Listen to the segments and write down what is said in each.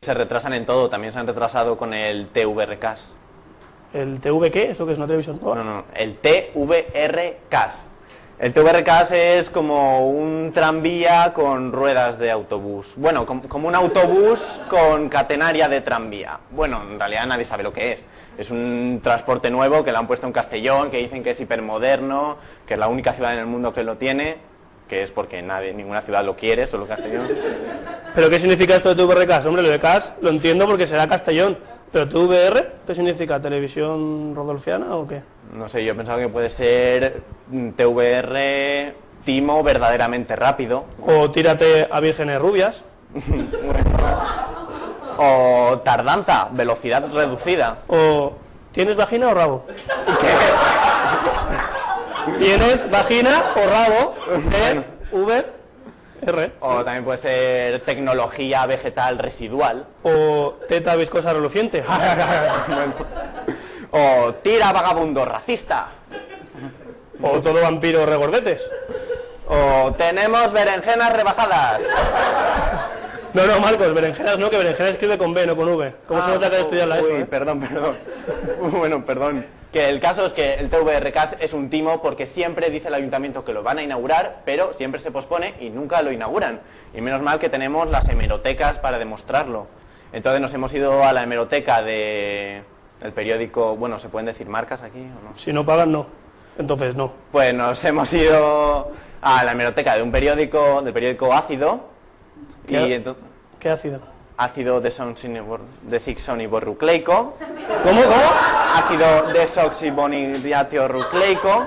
Se retrasan en todo, también se han retrasado con el TVRCAS. ¿El TV qué? ¿Eso que es una televisión? No, el TVRCAS. El TVRCAS es como un tranvía con ruedas de autobús. Bueno, como un autobús con catenaria de tranvía. Bueno, en realidad nadie sabe lo que es. Es un transporte nuevo que lo han puesto en Castellón, que dicen que es hipermoderno, que es la única ciudad en el mundo que lo tiene, que es porque ninguna ciudad lo quiere, solo Castellón. ¿Pero qué significa esto de TVRCAS? Hombre, lo de CAS lo entiendo porque será Castellón. ¿Pero TVR? ¿Qué significa? ¿Televisión rodolfiana o qué? No sé, yo pensaba que puede ser TVR Timo verdaderamente rápido. O Tírate a vírgenes rubias. O Tardanza, velocidad reducida. O ¿tienes vagina o rabo? ¿Tienes vagina o rabo? TVR. O también puede ser tecnología vegetal residual. O teta viscosa reluciente. O tira vagabundo racista. O todo vampiro regordetes. O tenemos berenjenas rebajadas. No, Marcos, berenjenas no, que berenjena escribe con B, no con V. ¿Cómo se nota que estudiar la ESO? Perdón. Bueno, perdón. Que el caso es que el TVRCAS es un timo porque siempre dice el ayuntamiento que lo van a inaugurar, pero siempre se pospone y nunca lo inauguran. Y menos mal que tenemos las hemerotecas para demostrarlo. Entonces nos hemos ido a la hemeroteca del periódico... Bueno, ¿se pueden decir marcas aquí o no? Si no pagan, no. Entonces no. Pues nos hemos ido a la hemeroteca del periódico Ácido. ¿Qué ácido? Ácido desoxirribonucleico. ¿Cómo? Ácido desoxirribonucleico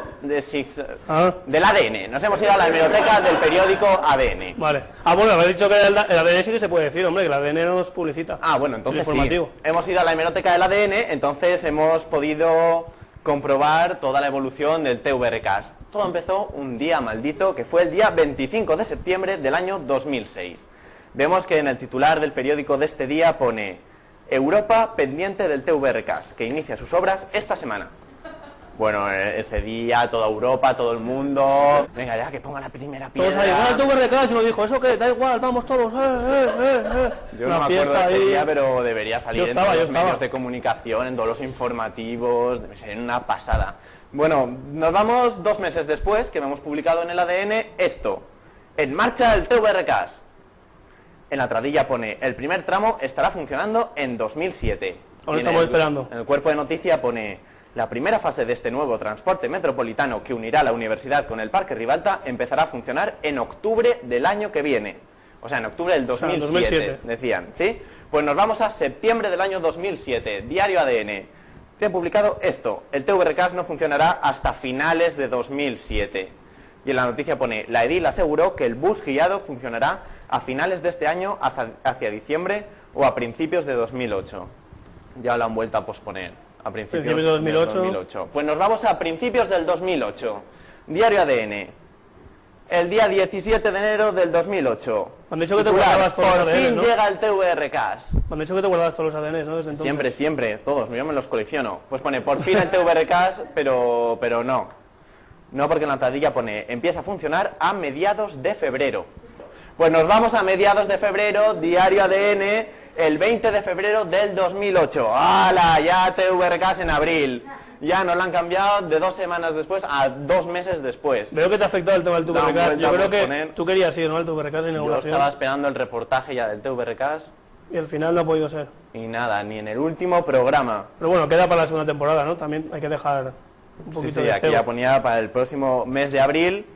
del ADN. Nos hemos ido a la hemeroteca del periódico ADN. Vale. Bueno, habéis dicho que el ADN sí que se puede decir, hombre, que el ADN no nos publicita. Bueno, entonces sí. Hemos ido a la hemeroteca del ADN, entonces hemos podido comprobar toda la evolución del TVRCAS. Todo empezó un día maldito, que fue el día 25 de septiembre del año 2006. Vemos que en el titular del periódico de este día pone Europa pendiente del TVRCAS, que inicia sus obras esta semana. Bueno, ese día, toda Europa, todo el mundo... Venga ya, que ponga la primera piedra. Todos ahí, el TVRCAS, y uno dijo, ¿eso qué? Da igual, vamos todos, Yo no me acuerdo de este día, pero debería salir en todos los medios de comunicación, en todos los informativos, debe ser una pasada. Bueno, nos vamos 2 meses después, que hemos publicado en el ADN esto. En marcha el TVRCAS. En la tradilla pone, el primer tramo estará funcionando en 2007. Ahora estamos esperando. En el cuerpo de noticia pone, la primera fase de este nuevo transporte metropolitano que unirá la universidad con el Parque Ribalta empezará a funcionar en octubre del año que viene. O sea, en octubre del 2007, decían, ¿sí? Pues nos vamos a septiembre del año 2007, diario ADN. Se ha publicado esto, el TVRCAS no funcionará hasta finales de 2007. Y en la noticia pone, la edil aseguró que el bus guiado funcionará a finales de este año, hacia diciembre o a principios de 2008. Ya lo han vuelto a posponer, a principios de 2008. Pues nos vamos a principios del 2008. Diario ADN, el día 17 de enero del 2008. Me han dicho que te guardabas todos los ADN, Por fin ¿no? llega el TVRCAS. Me han dicho que te guardabas todos los ADN, ¿no? Desde entonces. Siempre, todos, yo me los colecciono. Pues pone, por fin el TVRCAS, pero no. No, porque en la tardilla pone, empieza a funcionar a mediados de febrero. Pues nos vamos a mediados de febrero, diario ADN, el 20 de febrero del 2008. ¡Hala! Ya TVRCAS en abril. Ya nos lo han cambiado de 2 semanas después a 2 meses después. Veo que te ha afectado el tema del TVRCAS. Yo creo que tú querías ir, ¿no? Al TVRCAS de inauguración. Yo estaba esperando el reportaje ya del TVRCAS. Y al final no ha podido ser. Y nada, ni en el último programa. Pero bueno, queda para la segunda temporada, ¿no? También hay que dejar un poquito de aquí ya ponía para el próximo mes de abril.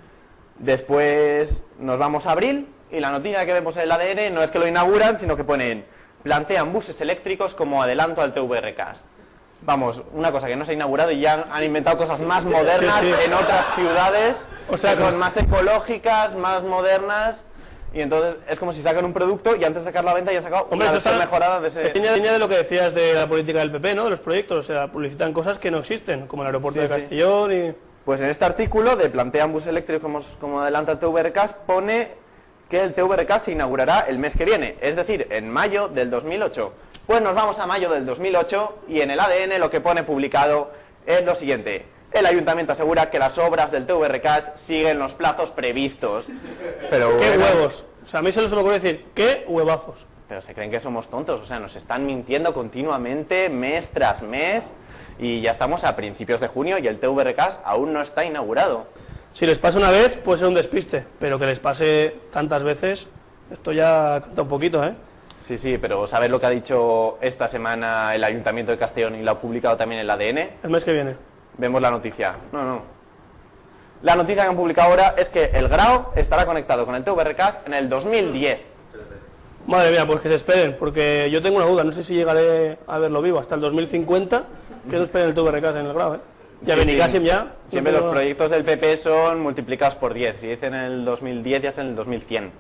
Después nos vamos a abril. Y la noticia que vemos en el ADN no es que lo inauguran, sino que ponen, plantean buses eléctricos como adelanto al TVRCAS. Vamos, una cosa que no se ha inaugurado y ya han inventado cosas más modernas en otras ciudades, o sea, que son más ecológicas, más modernas, y entonces es como si sacan un producto y antes de sacar la venta ya han sacado una versión mejorada de ese... Es línea de lo que decías de la política del PP, ¿no? De los proyectos, o sea, publicitan cosas que no existen, como el aeropuerto de Castellón y... Pues en este artículo de plantean buses eléctricos como adelanto al TVRCAS pone que el TVRCAS se inaugurará el mes que viene, es decir, en mayo del 2008. Pues nos vamos a mayo del 2008 y en el ADN lo que pone publicado es lo siguiente. El ayuntamiento asegura que las obras del TVRCAS siguen los plazos previstos. Pero ¡qué huevos! O sea, a mí se me ocurre decir, ¿qué huevazos? Pero se creen que somos tontos, o sea, nos están mintiendo continuamente, mes tras mes, y ya estamos a principios de junio y el TVRCAS aún no está inaugurado. Si les pasa una vez, puede ser un despiste, pero que les pase tantas veces, esto ya canta un poquito, ¿eh? Sí, sí, pero ¿sabes lo que ha dicho esta semana el Ayuntamiento de Castellón y lo ha publicado también el ADN? El mes que viene. Vemos la noticia. No. La noticia que han publicado ahora es que el Grao estará conectado con el TVRCAS en el 2010. Madre mía, pues que se esperen, porque yo tengo una duda, no sé si llegaré a verlo vivo hasta el 2050, que no esperen el TVRCAS en el Grao, ¿eh? Ya sí, Benicàssim ya... Siempre los proyectos del PP son multiplicados por 10, si dicen en el 2010 ya es en el 2100.